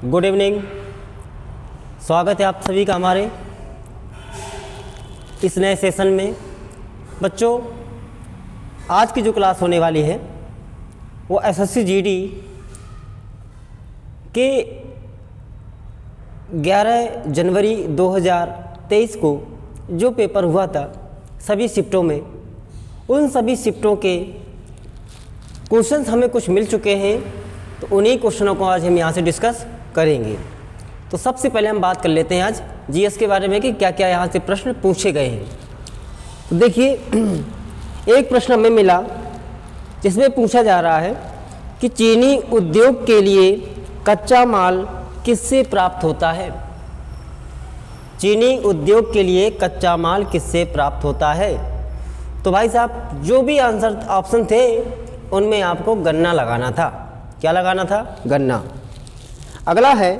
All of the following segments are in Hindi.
Good evening. स्वागत है आप सभी का हमारे इस नए सेशन में। बच्चों, आज की जो क्लास होने वाली है वो एसएससी जीडी के 11 जनवरी 2023 को जो पेपर हुआ था सभी शिफ्टों में, उन सभी शिफ्टों के क्वेश्चंस हमें कुछ मिल चुके हैं, तो उन्हीं क्वेश्चनों को आज हम यहाँ से डिस्कस करेंगे। तो सबसे पहले हम बात कर लेते हैं आज जीएस के बारे में कि क्या क्या यहाँ से प्रश्न पूछे गए हैं। तो देखिए, एक प्रश्न हमें मिला जिसमें पूछा जा रहा है कि चीनी उद्योग के लिए कच्चा माल किससे प्राप्त होता है। चीनी उद्योग के लिए कच्चा माल किससे प्राप्त होता है। तो भाई साहब, जो भी आंसर ऑप्शन थे उनमें आपको गन्ना लगाना था। क्या लगाना था? गन्ना। अगला है,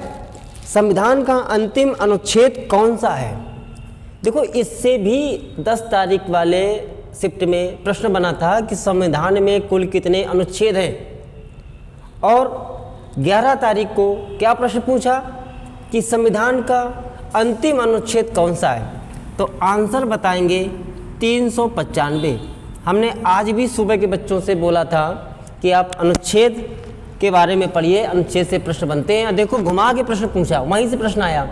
संविधान का अंतिम अनुच्छेद कौन सा है। देखो, इससे भी 10 तारीख वाले शिफ्ट में प्रश्न बना था कि संविधान में कुल कितने अनुच्छेद हैं, और 11 तारीख को क्या प्रश्न पूछा कि संविधान का अंतिम अनुच्छेद कौन सा है। तो आंसर बताएंगे 395। हमने आज भी सुबह के बच्चों से बोला था कि आप अनुच्छेद के बारे में पढ़िए, अनुच्छेद से प्रश्न बनते हैं। देखो, घुमा के प्रश्न पूछा, वहीं से प्रश्न आया।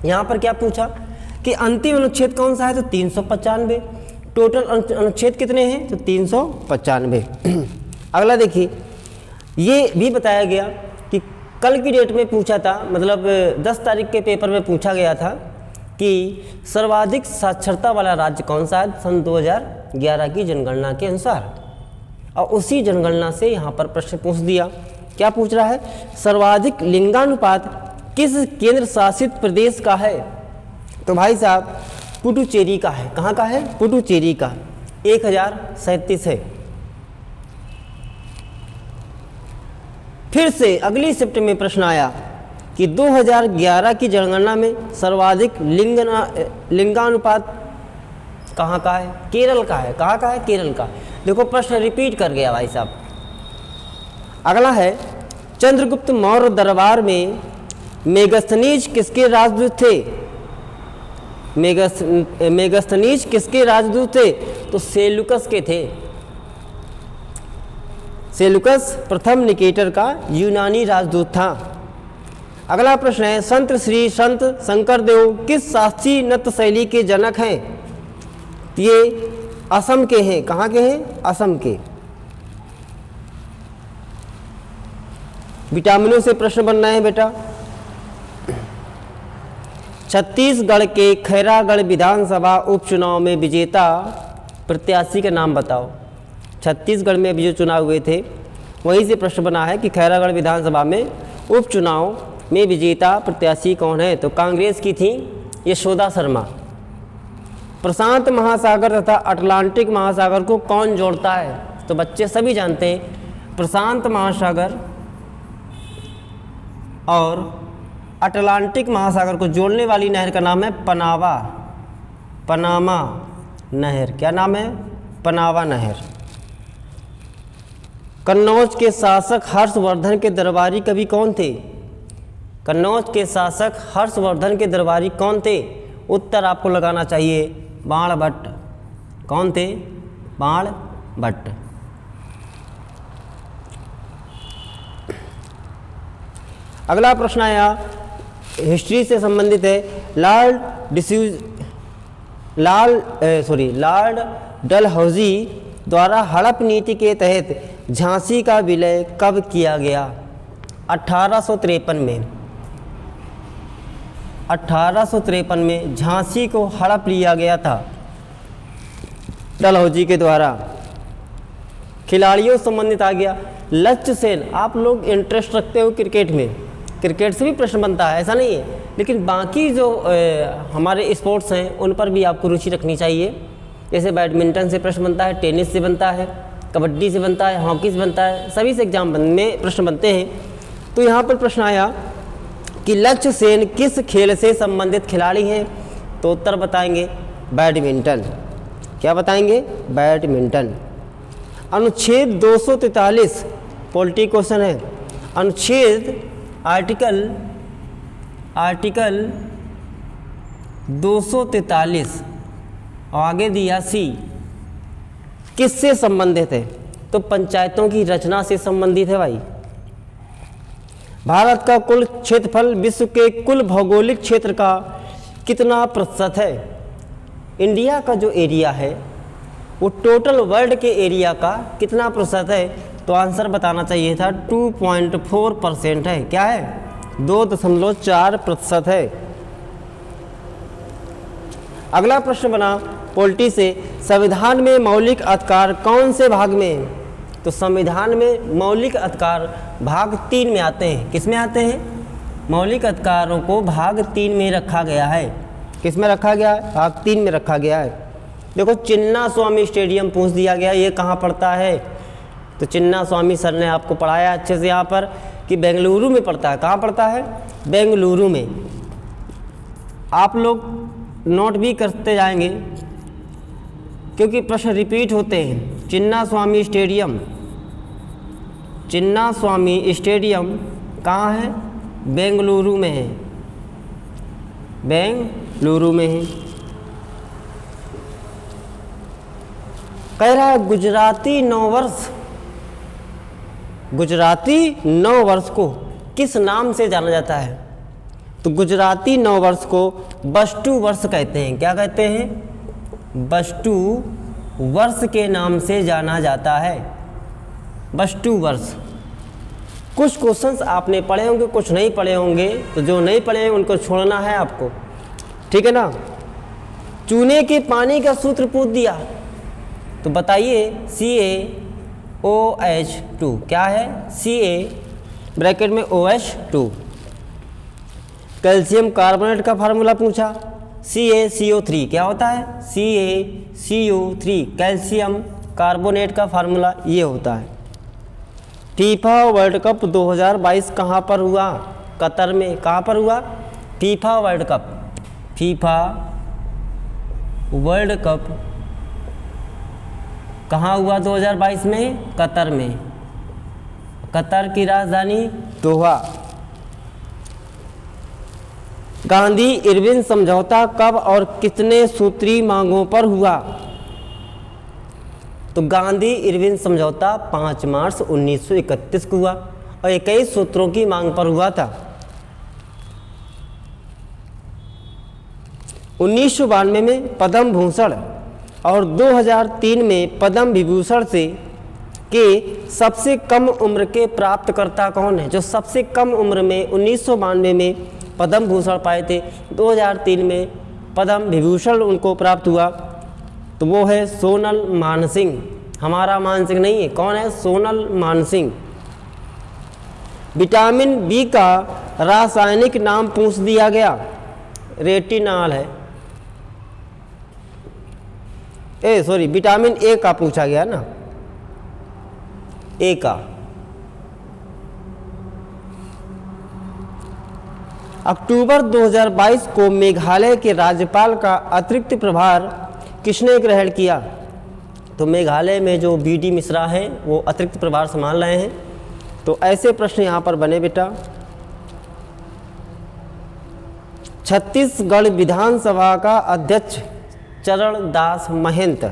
यहाँ पर क्या पूछा कि अंतिम अनुच्छेद कौन सा है, तो 395। टोटल अनुच्छेद कितने हैं, तो 395। अगला देखिए, ये भी बताया गया कि कल की डेट में पूछा था, मतलब 10 तारीख के पेपर में पूछा गया था कि सर्वाधिक साक्षरता वाला राज्य कौन सा है सन 2011 की जनगणना के अनुसार। और उसी जनगणना से यहाँ पर प्रश्न पूछ दिया। क्या पूछ रहा है? सर्वाधिक लिंगानुपात किस केंद्र शासित प्रदेश का है। तो भाई साहब, पुडुचेरी का है। कहाँ का है? पुडुचेरी का। 1037 है। फिर से अगली शिफ्ट में प्रश्न आया कि 2011 की जनगणना में सर्वाधिक लिंगानुपात कहाँ का है? केरल का है। कहाँ का है? केरल का। देखो, प्रश्न रिपीट कर गया भाई साहब। अगला है, चंद्रगुप्त मौर्य दरबार में मेगस्थनीज किसके राजदूत थे। मेगस्थनीज किसके राजदूत थे? तो सेल्यूकस के थे। सेल्यूकस प्रथम निकेटर का यूनानी राजदूत था। अगला प्रश्न है, संत श्री संत शंकरदेव किस शास्त्रीय नृत्य शैली के जनक हैं। ये असम के हैं। कहाँ के हैं? असम के। विटामिनों से प्रश्न बनना है बेटा। छत्तीसगढ़ के खैरागढ़ विधानसभा उपचुनाव में विजेता प्रत्याशी का नाम बताओ। छत्तीसगढ़ में अभी जो चुनाव हुए थे वहीं से प्रश्न बना है कि खैरागढ़ विधानसभा में उपचुनाव में विजेता प्रत्याशी कौन है। तो कांग्रेस की थी यशोदा शर्मा। प्रशांत महासागर तथा अटलांटिक महासागर को कौन जोड़ता है। तो बच्चे सभी जानते हैं, प्रशांत महासागर और अटलांटिक महासागर को जोड़ने वाली नहर का नाम है पनामा नहर। क्या नाम है? पनामा नहर। कन्नौज के शासक हर्षवर्धन के दरबारी कवि कौन थे। कन्नौज के शासक हर्षवर्धन के दरबारी कौन थे। उत्तर आपको लगाना चाहिए बाणभट्ट। कौन थे? बाणभट्ट। अगला प्रश्न आया, हिस्ट्री से संबंधित है। लॉर्ड डलहौजी द्वारा हड़प नीति के तहत झांसी का विलय कब किया गया। 1853 में। 1853 में झांसी को हड़प लिया गया था डलहौजी के द्वारा। खिलाड़ियों से संबंधित आ गया, लक्ष्य सेन। आप लोग इंटरेस्ट रखते हो क्रिकेट में, क्रिकेट से भी प्रश्न बनता है, ऐसा नहीं है, लेकिन बाकी जो हमारे स्पोर्ट्स हैं उन पर भी आपको रुचि रखनी चाहिए। जैसे बैडमिंटन से प्रश्न बनता है, टेनिस से बनता है, कबड्डी से बनता है, हॉकी से बनता है, सभी से एग्जाम में प्रश्न बनते हैं। तो यहाँ पर प्रश्न आया कि लक्ष्य सेन किस खेल से संबंधित खिलाड़ी हैं। तो उत्तर बताएंगे बैडमिंटन। क्या बताएंगे? बैडमिंटन। अनुच्छेद 243 पॉलिटी क्वेश्चन है। अनुच्छेद आर्टिकल आर्टिकल 243 और आगे दिया सी किससे संबंधित है? तो पंचायतों की रचना से संबंधित है भाई। भारत का कुल क्षेत्रफल विश्व के कुल भौगोलिक क्षेत्र का कितना प्रतिशत है? इंडिया का जो एरिया है वो टोटल वर्ल्ड के एरिया का कितना प्रतिशत है? तो आंसर बताना चाहिए था 2.4% है। क्या है? 2.4% है। अगला प्रश्न बना पॉलिटी से, संविधान में मौलिक अधिकार कौन से भाग में है? तो संविधान में मौलिक अधिकार भाग 3 में आते हैं। किस में आते हैं? मौलिक अधिकारों को भाग 3 में रखा गया है। किस में रखा गया है? भाग 3 में रखा गया है। देखो चिन्ना स्वामी स्टेडियम पूछ दिया गया, ये कहाँ पड़ता है? तो चिन्ना स्वामी सर ने आपको पढ़ाया अच्छे से यहाँ पर कि बेंगलुरु में पड़ता है। कहाँ पड़ता है? बेंगलुरु में। आप लोग नोट भी करते जाएंगे क्योंकि प्रश्न रिपीट होते हैं। चिन्ना स्वामी स्टेडियम, चिन्ना स्वामी स्टेडियम कहाँ है? बेंगलुरु में है, बेंगलुरु में है। कह रहा है गुजराती नववर्ष, गुजराती नववर्ष को किस नाम से जाना जाता है? तो गुजराती नववर्ष को बस्टू वर्ष कहते हैं। क्या कहते हैं? बस्टू वर्ष के नाम से जाना जाता है, बस्टू वर्ष। कुछ क्वेश्चंस आपने पढ़े होंगे, कुछ नहीं पढ़े होंगे, तो जो नहीं पढ़े हैं उनको छोड़ना है आपको, ठीक है ना। चूने के पानी का सूत्र पूछ दिया तो बताइए CaOH2 क्या है? Ca ब्रैकेट में OH2। कैल्शियम कार्बोनेट का फार्मूला पूछा, CaCO3 क्या होता है? CaCO3 कैल्शियम कार्बोनेट का फार्मूला ये होता है। फीफा वर्ल्ड कप 2022 कहाँ पर हुआ? कतर में। कहाँ पर हुआ? FIFA world cup, FIFA world cup कहाँ हुआ 2022 में? कतर में। कतर की राजधानी दोहा। गांधी इरविन समझौता कब और कितने सूत्री मांगों पर हुआ? तो गांधी इरविन समझौता 5 मार्च 1931 को हुआ और 21 सूत्रों की मांग पर हुआ था। 1992 में पद्म भूषण और 2003 में पद्म विभूषण से के सबसे कम उम्र के प्राप्तकर्ता कौन है? जो सबसे कम उम्र में 1992 में पद्म भूषण पाए थे, 2003 में पद्म विभूषण उनको प्राप्त हुआ, तो वो है सोनल मानसिंह। हमारा मानसिंह नहीं है, कौन है? सोनल मानसिंह। विटामिन बी का रासायनिक नाम पूछ दिया गया, रेटिनॉल है। विटामिन ए का पूछा गया ना, ए का। अक्टूबर 2022 को मेघालय के राज्यपाल का अतिरिक्त प्रभार किसने ग्रहण किया? तो मेघालय में जो BD मिश्रा हैं वो अतिरिक्त प्रभार संभाल रहे हैं। तो ऐसे प्रश्न यहाँ पर बने बेटा। छत्तीसगढ़ विधानसभा का अध्यक्ष चरण दास महंत।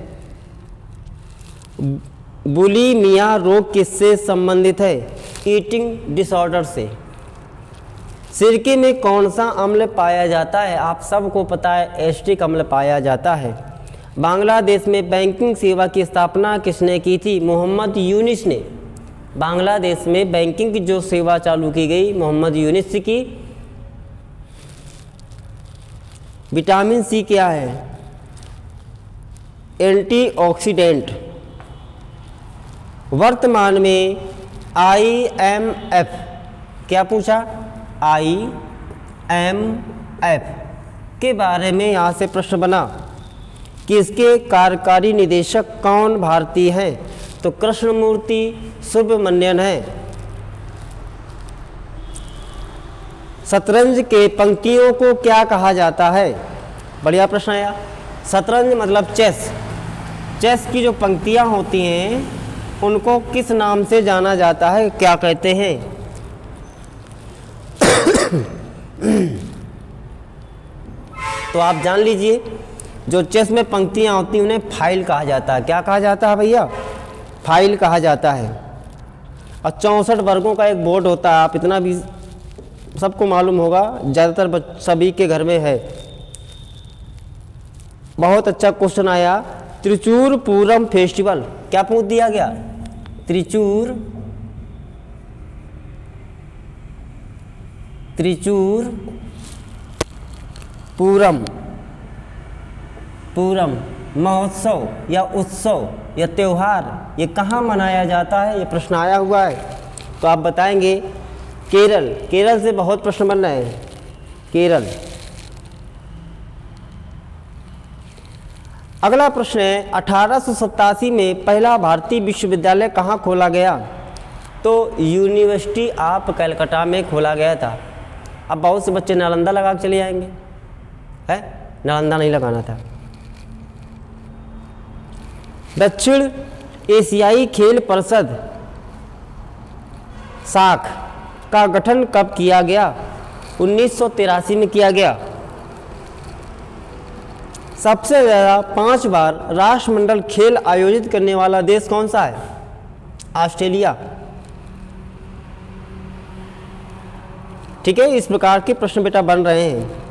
बुलिमिया रोग किससे संबंधित है? ईटिंग डिसऑर्डर से। सिरके में कौन सा अम्ल पाया जाता है? आप सबको पता है एस्टिक अम्ल पाया जाता है। बांग्लादेश में बैंकिंग सेवा की स्थापना किसने की थी? मोहम्मद यूनिस ने। बांग्लादेश में बैंकिंग की जो सेवा चालू की गई मोहम्मद यूनिस की। विटामिन सी क्या है? एंटीऑक्सीडेंट। वर्तमान में IMF क्या पूछा? IMF के बारे में यहाँ से प्रश्न बना कि इसके कार्यकारी निदेशक कौन भारतीय हैं? तो कृष्णमूर्ति सुब्रमण्यन है। शतरंज के पंक्तियों को क्या कहा जाता है? बढ़िया प्रश्न आया। शतरंज मतलब चेस। चेस की जो पंक्तियाँ होती हैं उनको किस नाम से जाना जाता है? क्या कहते हैं? तो आप जान लीजिए जो चेस में पंक्तियाँ होती हैं उन्हें फाइल कहा जाता है। क्या कहा जाता है भैया? फाइल कहा जाता है। और 64 वर्गों का एक बोर्ड होता है, आप इतना भी सबको मालूम होगा, ज़्यादातर सभी के घर में है। बहुत अच्छा क्वेश्चन आया, त्रिचूर पूरम फेस्टिवल क्या पूछ दिया गया? त्रिचूर पूरम महोत्सव या उत्सव या त्योहार ये कहाँ मनाया जाता है? ये प्रश्न आया हुआ है। तो आप बताएंगे केरल से बहुत प्रश्न बन रहे हैं। केरल। अगला प्रश्न है 1887 में पहला भारतीय विश्वविद्यालय कहाँ खोला गया? तो यूनिवर्सिटी ऑफ कलकत्ता में खोला गया था। अब बहुत से बच्चे नालंदा लगा के चले जाएंगे, है? नालंदा नहीं लगाना था। दक्षिण एशियाई खेल परिषद साख का गठन कब किया गया? 1983 में किया गया। सबसे ज़्यादा 5 बार राष्ट्रमंडल खेल आयोजित करने वाला देश कौन सा है? ऑस्ट्रेलिया। ठीक है, इस प्रकार के प्रश्न बेटा बन रहे हैं।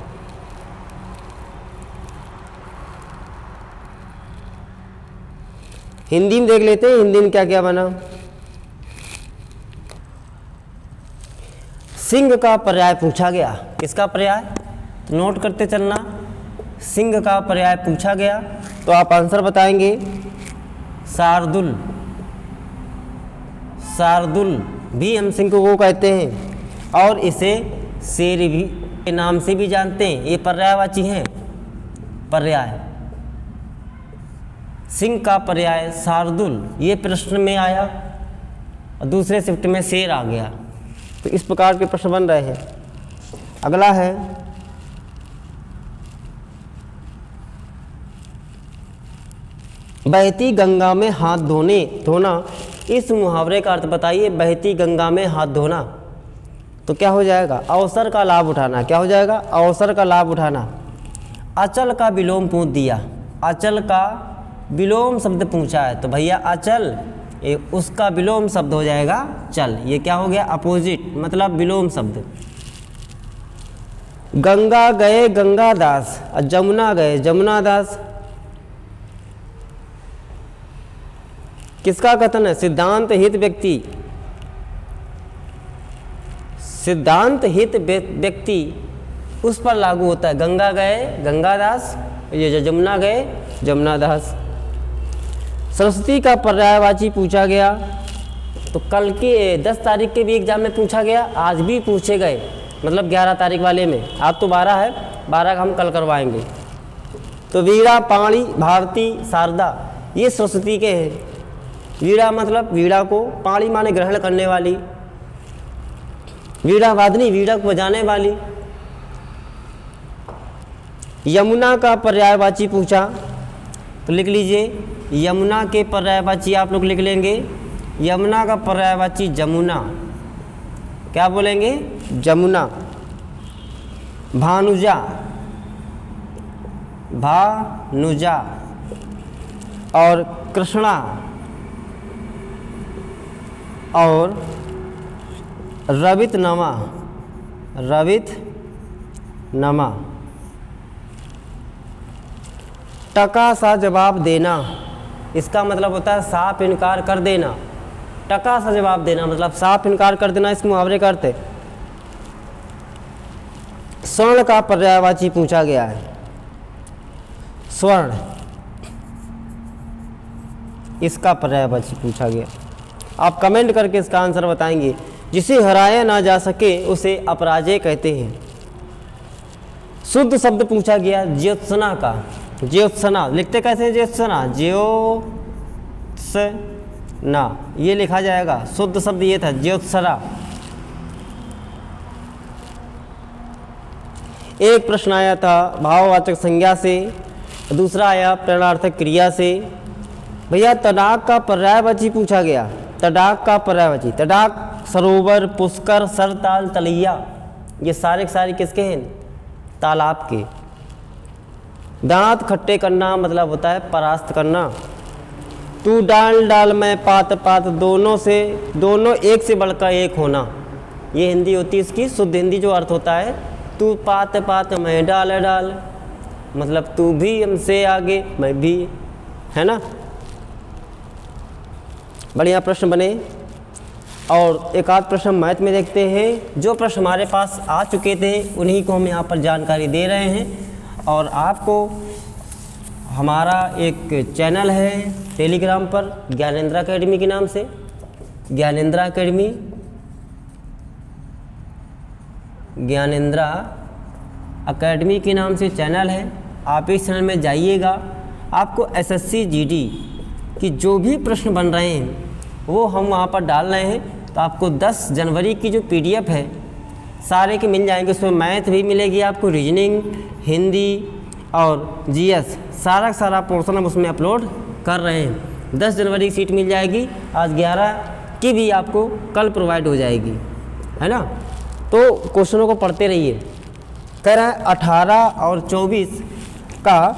हिंदी में देख लेते हैं, हिंदी में क्या क्या बना। सिंह का पर्याय पूछा गया। किसका पर्याय? तो नोट करते चलना। सिंह का पर्याय पूछा गया तो आप आंसर बताएंगे शार्दुल। शार्दुल भी हम सिंह को कहते हैं और इसे शेर भी के नाम से भी जानते हैं। ये पर्यायवाची हैं। पर्याय सिंह का पर्याय शार्दुल, ये प्रश्न में आया और दूसरे शिफ्ट में शेर आ गया। तो इस प्रकार के प्रश्न बन रहे हैं। अगला है बहती गंगा में हाथ धोना। इस मुहावरे का अर्थ बताइए। बहती गंगा में हाथ धोना तो क्या हो जाएगा? अवसर का लाभ उठाना। क्या हो जाएगा? अवसर का लाभ उठाना। अचल का विलोम पूछ दिया। अचल का विलोम शब्द पूछा है तो भैया अचल उसका विलोम शब्द हो जाएगा चल। ये क्या हो गया? अपोजिट, मतलब विलोम शब्द। गंगा गए गंगादास और जमुना गए जमुनादास। किसका कथन है? सिद्धांत हित व्यक्ति। सिद्धांत हित व्यक्ति उस पर लागू होता है। गंगा गए गंगादास, ये जमुना गए जमुनादास। सरस्वती का पर्यायवाची पूछा गया तो कल के 10 तारीख के भी एग्जाम में पूछा गया, आज भी पूछे गए, मतलब 11 तारीख वाले में। आज तो 12 है, 12 का हम कल करवाएंगे। तो वीणा, पाणी, भारती, शारदा ये सरस्वती के हैं। वीणा मतलब वीणा को, पाणी माने ग्रहण करने वाली, वीणा वादनी वीणा को बजाने वाली। यमुना का पर्यायवाची पूछा तो लिख लीजिए। यमुना के पर्यायवाची आप लोग लिख लेंगे। यमुना का पर्यायवाची जमुना। क्या बोलेंगे? जमुना। भानुजा, भानुजा और कृष्णा और रवितनमा, रवितनमा। टका सा जवाब देना, इसका मतलब होता है साफ इनकार कर देना। टका सा जवाब देना मतलब साफ इनकार कर देना, इस मुहावरे का अर्थ है। स्वर्ण का पर्यायवाची पूछा गया है। स्वर्ण, इसका पर्यायवाची पूछा गया। आप कमेंट करके इसका आंसर बताएंगे। जिसे हराया ना जा सके उसे अपराजय कहते हैं। शुद्ध शब्द पूछा गया ज्योत्सना का। ज्योत्सना लिखते कैसे हैं? ज्योत्सना, ज्योत्सना ये लिखा जाएगा। शुद्ध शब्द ये था ज्योत्सना। एक प्रश्न आया था भाववाचक संज्ञा से, दूसरा आया प्रेरणार्थक क्रिया से। भैया तडाक का पर्यायवाची पूछा गया। तडाक का पर्यायवाची, तडाक सरोवर, पुष्कर, सरताल, तलैया, ये सारे के सारे किसके हैं? तालाब के। दांत खट्टे करना मतलब होता है परास्त करना। तू डाल डाल मैं पात पात, दोनों एक से बढ़कर एक होना। ये हिंदी होती है इसकी शुद्ध हिंदी जो अर्थ होता है, तू पात पात मैं डाल डाल, मतलब तू भी हमसे आगे मैं भी, है ना। बढ़िया प्रश्न बने। और एक आध प्रश्न मैथ में देखते हैं। जो प्रश्न हमारे पास आ चुके थे उन्हीं को हम यहाँ पर जानकारी दे रहे हैं। और आपको हमारा एक चैनल है टेलीग्राम पर ज्ञानेंद्र एकेडमी के नाम से, ज्ञानेंद्र एकेडमी के नाम से चैनल है। आप इस चैनल में जाइएगा, आपको एसएससी जीडी की जो भी प्रश्न बन रहे हैं वो हम वहाँ पर डाल रहे हैं। तो आपको 10 जनवरी की जो पीडीएफ है सारे के मिल जाएंगे। उसमें मैथ भी मिलेगी आपको, रीजनिंग, हिंदी और जीएस, सारा पोर्शन हम उसमें अपलोड कर रहे हैं। 10 जनवरी की सीट मिल जाएगी। आज 11 की भी आपको कल प्रोवाइड हो जाएगी, है ना। तो क्वेश्चनों को पढ़ते रहिए। कह रहा है 18 और 24 का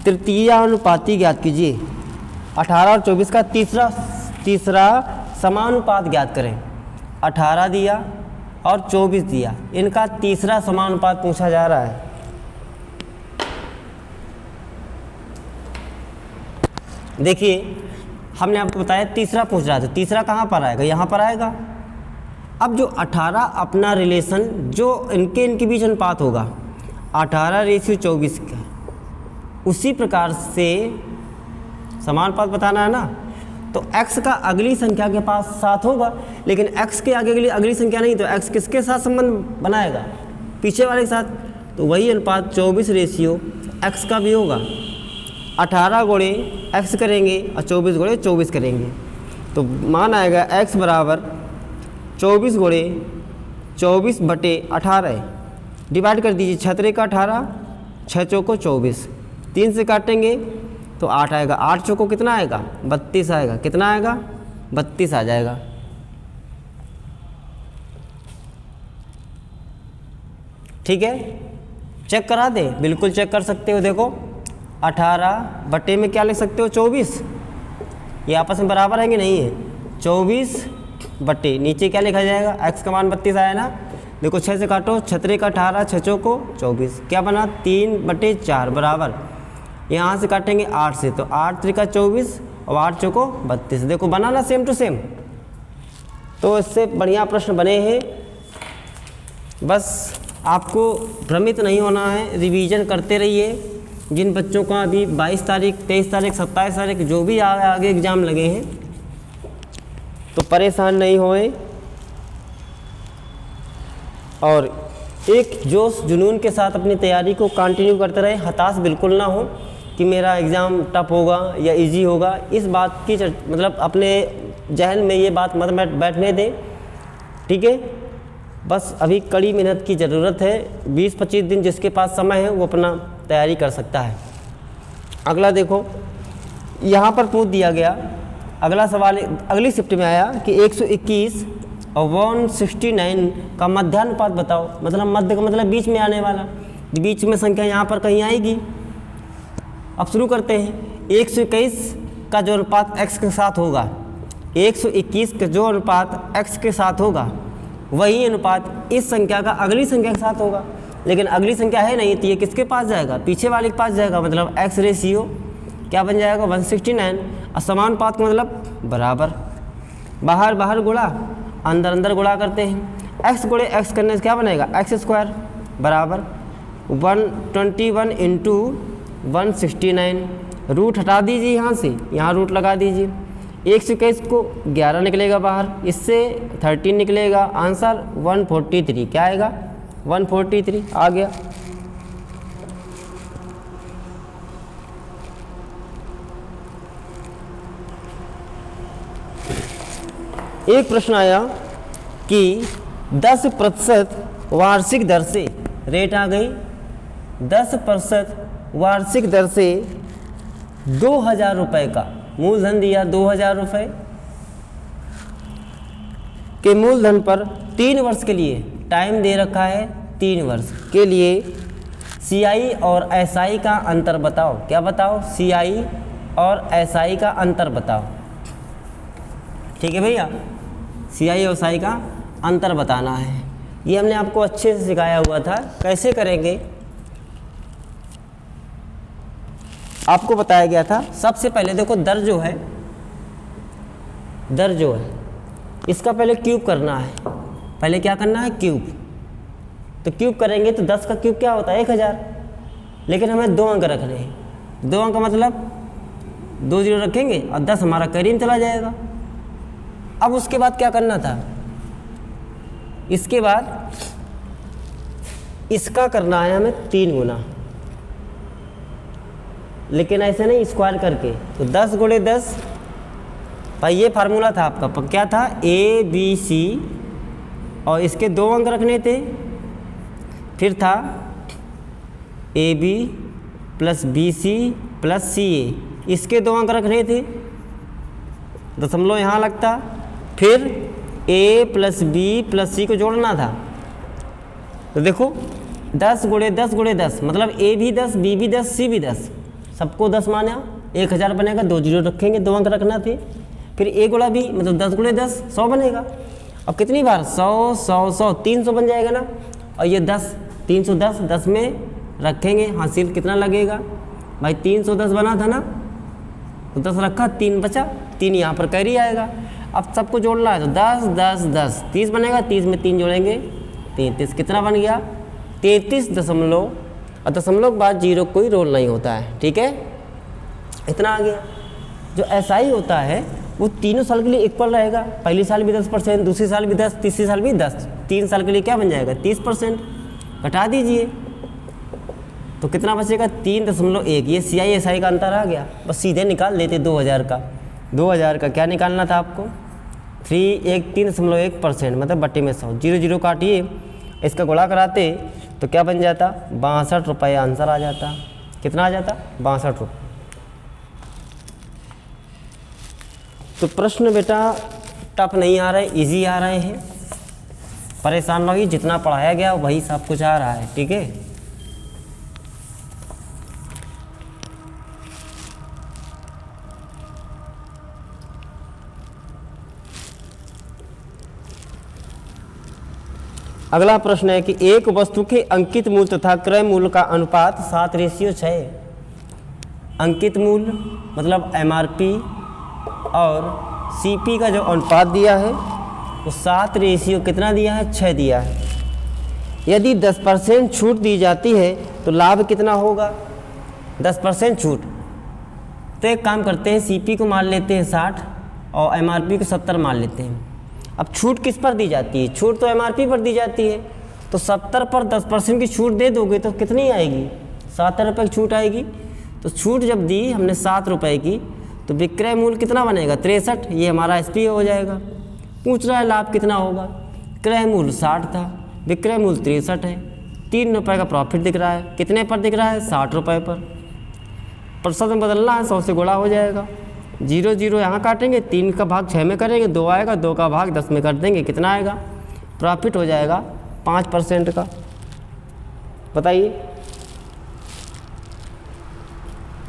तृतीयानुपाती ज्ञात कीजिए। 18 और 24 का तीसरा समानुपात ज्ञात करें। 18 दिया और 24 दिया, इनका तीसरा समानुपात पूछा जा रहा है। देखिए हमने आपको बताया तीसरा पूछ रहा था, तीसरा कहाँ पर आएगा, यहाँ पर आएगा। अब जो 18 अपना रिलेशन जो इनके बीच अनुपात होगा 18:24 का, उसी प्रकार से समानुपात बताना है ना। तो x का अगली संख्या के पास 7 होगा, लेकिन x के आगे के लिए अगली संख्या नहीं, तो x किसके साथ संबंध बनाएगा, पीछे वाले के साथ। तो वही अनुपात 24:x का भी होगा। 18 गुणे x करेंगे और 24 गुणे 24 करेंगे, तो मान आएगा x बराबर 24 गुणे 24/18। डिवाइड कर दीजिए, 6 का 18, 6 चौको 24, 3 से काटेंगे तो 8 आएगा, 8 चौको कितना आएगा 32 आएगा, कितना आएगा 32 आ जाएगा। ठीक है, चेक करा दे, बिल्कुल चेक कर सकते हो। देखो 18 बटे में क्या लिख सकते हो 24, ये आपस में बराबर है कि नहीं है। 24 बटे नीचे क्या लिखा जाएगा, x का मान 32 आया ना। देखो 6 से काटो, 6 का 18, 6 चौको 24, क्या बना 3/4 बराबर। यहाँ से काटेंगे 8 से, तो 8 का 24 और 8 चौको 32। देखो बना ना सेम टू सेम। तो इससे बढ़िया प्रश्न बने हैं। बस आपको भ्रमित नहीं होना है, रिवीजन करते रहिए। जिन बच्चों का अभी 22 तारीख, 23 तारीख, 27 तारीख जो भी आगे एग्ज़ाम लगे हैं, तो परेशान नहीं होए और एक जोश जुनून के साथ अपनी तैयारी को कंटिन्यू करते रहे। हताश बिल्कुल ना हो कि मेरा एग्ज़ाम टफ होगा या इजी होगा, इस बात की मतलब अपने जहन में ये बात मत बैठने दें। ठीक है, बस अभी कड़ी मेहनत की ज़रूरत है। 20-25 दिन जिसके पास समय है वो अपना तैयारी कर सकता है। अगला देखो, यहाँ पर पूछ दिया गया, अगला सवाल अगली शिफ्ट में आया कि 121 और 169 का मध्यानुपात बताओ। मतलब मध्य का मतलब बीच में आने वाला, बीच में संख्या यहाँ पर कहीं आएगी। अब शुरू करते हैं। 121 का जो अनुपात x के साथ होगा, 121 का जो अनुपात x के साथ होगा, वही अनुपात इस संख्या का अगली संख्या के साथ होगा। लेकिन अगली संख्या है नहीं, तो ये किसके पास जाएगा, पीछे वाले के पास जाएगा। मतलब x रेशियो क्या बन जाएगा 169। और समानुपात का मतलब बराबर, बाहर बाहर गुणा, अंदर अंदर गुणा करते हैं। x गुणे x करने से क्या बनेगा x² बराबर 121 इंटू 169। रूट हटा दीजिए यहाँ से, यहाँ रूट लगा दीजिए। 121 को 11 निकलेगा बाहर, इससे 13 निकलेगा, आंसर 143। क्या आएगा 143 आ गया। एक प्रश्न आया कि 10% वार्षिक दर से, रेट आ गई 10% वार्षिक दर से 2000 रुपये का मूलधन दिया, 2000 रुपये के मूलधन पर 3 वर्ष के लिए टाइम दे रखा है, 3 वर्ष के लिए CI और SI का अंतर बताओ। क्या बताओ? CI और SI का अंतर बताओ। ठीक है भैया, CI और SI का अंतर बताना है। ये हमने आपको अच्छे से सिखाया हुआ था। कैसे करेंगे आपको बताया गया था। सबसे पहले देखो दर जो है इसका पहले क्यूब करना है। पहले क्या करना है? क्यूब। तो क्यूब करेंगे तो 10 का क्यूब क्या होता है? 1000। लेकिन हमें 2 अंक रखने हैं। 2 अंक मतलब 2 जीरो रखेंगे और 10 हमारा कैरी में चला जाएगा। अब उसके बाद क्या करना था? इसके बाद इसका करना है हमें 3 गुना, लेकिन ऐसे नहीं स्क्वायर करके। तो 10 गुणे 10 भाई, ये फार्मूला था आपका। क्या था? ABC और इसके 2 अंक रखने थे। फिर था AB plus BC plus CA, इसके 2 अंक रखने थे। दशमलव यहाँ लगता। फिर A plus B plus C को जोड़ना था। तो देखो 10 गुणे 10 गुणे 10 मतलब A भी 10, B भी 10, C भी 10, सबको 10 माना। 1000 बनेगा। 2 जीरो रखेंगे, 2 अंक रखना थे। फिर A गुणा B मतलब 10 गुणे 10 100 बनेगा। अब कितनी बार? 100 100 100 300 बन जाएगा ना। और ये 10 310 10 में रखेंगे, हासिल कितना लगेगा भाई? 310 बना था ना, तो 10 रखा, 3 बचा, 3 यहाँ पर कैरी आएगा। अब सबको जोड़ना है तो 10 10 10 30 बनेगा। 30 में 3 जोड़ेंगे 33, कितना बन गया? 33 दशमलव, और दशमलव के बाद जीरो कोई रोल नहीं होता है। ठीक है, इतना आ गया। जो SI होता है वो तीनों साल के लिए इक्वल रहेगा। पहली साल भी 10%, दूसरी साल भी 10, तीसरी साल भी 10, 3 साल के लिए क्या बन जाएगा? 30%। घटा दीजिए तो कितना बचेगा? 3.1। ये CI SI का अंतर आ गया। बस सीधे निकाल लेते 2000 का। 2000 का क्या निकालना था आपको? 3.1% मतलब बट्टे में 100। 0 0 काटिए, इसका गुणा कराते तो क्या बन जाता? 62 रुपये आंसर आ जाता। कितना आ जाता? 62 रुपये। तो प्रश्न बेटा टफ नहीं आ रहे, इजी आ रहे हैं। परेशान ना होइए, जितना पढ़ाया गया वही सब कुछ आ रहा है। ठीक है, अगला प्रश्न है कि एक वस्तु के अंकित मूल्य तथा क्रय मूल्य का अनुपात 7:6। अंकित मूल्य मतलब MRP और CP का जो अनुपात दिया है वो 7 कितना दिया है? 6 दिया है। यदि 10% छूट दी जाती है तो लाभ कितना होगा? 10% छूट। तो एक काम करते हैं, CP को मान लेते हैं 60 और MRP को 70 मान लेते हैं। अब छूट किस पर दी जाती है? छूट तो MRP पर दी जाती है। तो 70 पर 10% की छूट दे दोगे तो कितनी आएगी? 70 रुपये की छूट आएगी। तो छूट जब दी हमने 7 रुपये की, तो विक्रय मूल्य कितना बनेगा? 63। ये हमारा SP हो जाएगा। पूछ रहा है लाभ कितना होगा? क्रय मूल्य 60 था, विक्रय मूल्य 63 है। 3 रुपये का प्रॉफिट दिख रहा है। कितने पर दिख रहा है? 60 रुपये पर। प्रतिशत में बदलना है, 100 से गुणा हो जाएगा। 0 0 यहाँ काटेंगे, 3 का भाग 6 में करेंगे, 2 आएगा, 2 का भाग 10 में कर देंगे, कितना आएगा? प्रॉफिट हो जाएगा 5% का। बताइए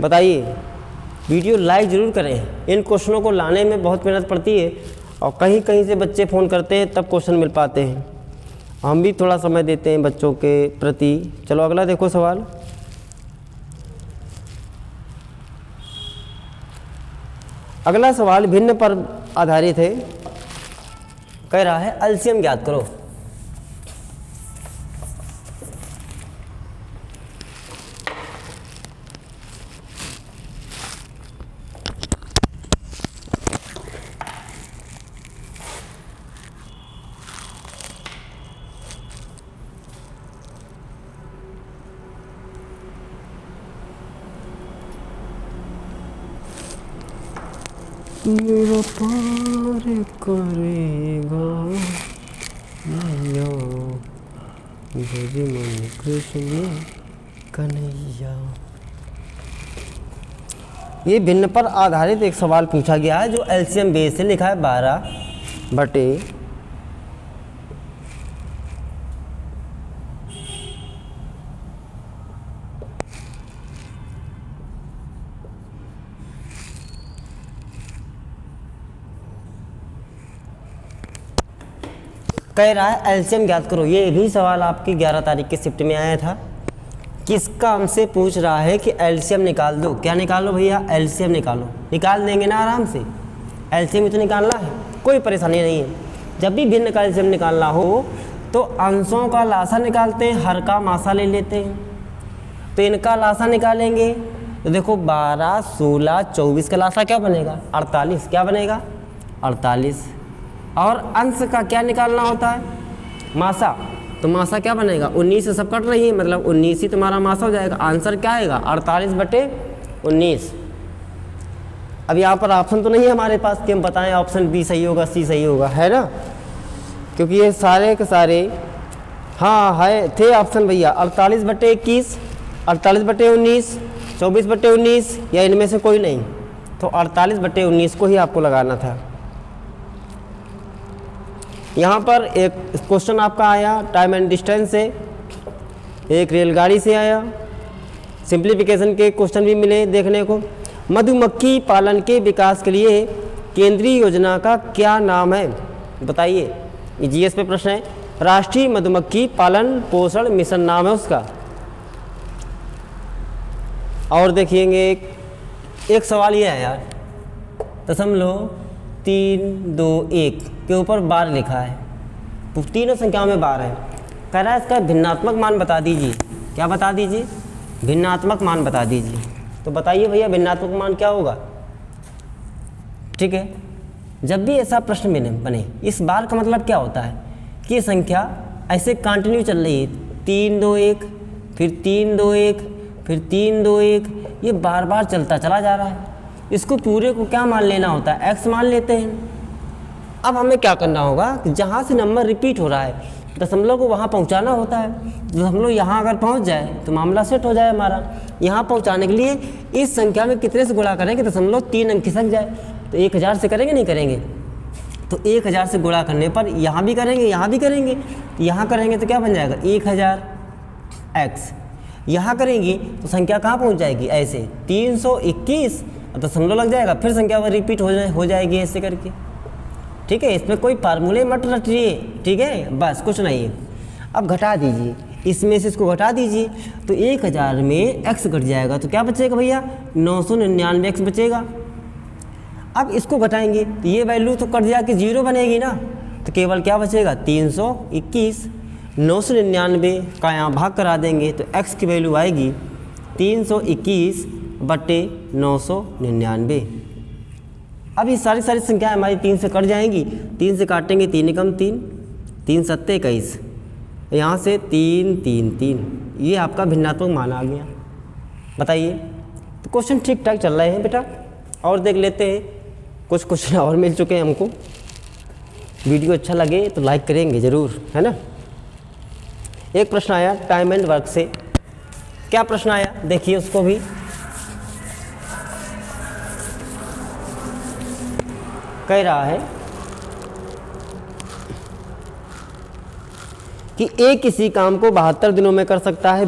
बताइए। वीडियो लाइक ज़रूर करें। इन क्वेश्चनों को लाने में बहुत मेहनत पड़ती है और कहीं कहीं से बच्चे फ़ोन करते हैं तब क्वेश्चन मिल पाते हैं। हम भी थोड़ा समय देते हैं बच्चों के प्रति। चलो अगला देखो सवाल। अगला सवाल भिन्न पर आधारित है। कह रहा है एलसीएम ज्ञात करो। मेरा पार करेगा नैया मन कृष्ण कन्हैया। ये भिन्न पर आधारित एक सवाल पूछा गया है जो एलसीएम बेस से लिखा है 12 बटे कह रहा है एलसीएम ज्ञात करो। ये भी सवाल आपकी 11 तारीख की शिफ्ट में आया था। किसका हमसे पूछ रहा है कि एलसीएम निकाल दो। क्या निकालो भैया? एलसीएम निकालो। निकाल देंगे ना आराम से। एलसीएम तो निकालना है, कोई परेशानी नहीं है। जब भी भिन्न का एलसीएम निकालना हो तो अंशों का लासा निकालते हैं, हर का मासा ले लेते हैं। तो इनका लासा निकालेंगे तो देखो 12, 16, 24 का लासा क्या बनेगा? 48। क्या बनेगा? 48। और अंश का क्या निकालना होता है? मासा। तो मासा क्या बनेगा? 19 से सब कट रही है, मतलब 19 ही तुम्हारा मासा हो जाएगा। आंसर क्या आएगा? 48/19। अब यहाँ पर ऑप्शन तो नहीं है हमारे पास कि हम बताएं ऑप्शन बी सही होगा, सी सही होगा, है ना? क्योंकि ये सारे के सारे हाँ है थे ऑप्शन भैया। 48/21, 48/19, 24/19 या इनमें से कोई नहीं। तो 48/19 को ही आपको लगाना था। यहाँ पर एक क्वेश्चन आपका आया टाइम एंड डिस्टेंस से, एक रेलगाड़ी से आया। सिंप्लीफिकेशन के क्वेश्चन भी मिले देखने को। मधुमक्खी पालन के विकास के लिए केंद्रीय योजना का क्या नाम है? बताइए। ये जीएस पे प्रश्न है। राष्ट्रीय मधुमक्खी पालन पोषण मिशन नाम है उसका। और देखिएंगे एक सवाल ये है यार, 0.321 के ऊपर बार लिखा है, तीनों संख्याओं में बार है। कह रहा है इसका भिन्नात्मक मान बता दीजिए। क्या बता दीजिए? भिन्नात्मक मान बता दीजिए। तो बताइए भैया भिन्नात्मक मान क्या होगा? ठीक है, जब भी ऐसा प्रश्न बने, इस बार का मतलब क्या होता है कि ये संख्या ऐसे कंटिन्यू चल रही है। 3, 2, 1, फिर 3, 2, 1, फिर 3, 2, 1, ये बार बार चलता चला जा रहा है। इसको पूरे को क्या मान लेना होता है? x मान लेते हैं। अब हमें क्या करना होगा कि जहाँ से नंबर रिपीट हो रहा है दशमलव को वहाँ पहुँचाना होता है। दशमलव यहाँ अगर पहुँच जाए तो मामला सेट हो जाए हमारा। यहाँ पहुँचाने के लिए इस संख्या में कितने से गुणा करें कि दशमलव 3 अंक खिसक जाए? तो 1000 से करेंगे नहीं करेंगे? तो 1000 से गुणा करने पर यहाँ भी करेंगे, यहाँ भी करेंगे। यहाँ करेंगे तो क्या बन जाएगा? 1000x। यहाँ करेंगे तो संख्या कहाँ पहुँच जाएगी? ऐसे 321 दशमलव लग जाएगा, फिर संख्या वो रिपीट हो जाएगी ऐसे करके। ठीक है, इसमें कोई फार्मूले मत रटिए। ठीक है, बस कुछ नहीं है। अब घटा दीजिए, इसमें से इसको घटा दीजिए तो 1000 में x घट जाएगा तो क्या बचेगा भैया? 999x बचेगा। अब इसको घटाएंगे तो ये वैल्यू तो कट जाके 0 बनेगी ना, तो केवल क्या बचेगा? 321। 999 का यहाँ भाग करा देंगे तो x की वैल्यू आएगी 321/999। अब ये सारी संख्याएं हमारी 3 से कट जाएंगी। 3 से काटेंगे 3 एकम 3, 3 सत्ते 21, यहाँ से 3 3 3। ये आपका भिन्नात्मक मान आ गया। बताइए। तो क्वेश्चन ठीक ठाक चल रहे हैं बेटा। और देख लेते हैं, कुछ क्वेश्चन और मिल चुके हैं हमको। वीडियो अच्छा लगे तो लाइक करेंगे ज़रूर, है ना। एक प्रश्न आया टाइम एंड वर्क से। क्या प्रश्न आया देखिए उसको भी। कह रहा है कि ए किसी काम को 72 दिनों में कर सकता है,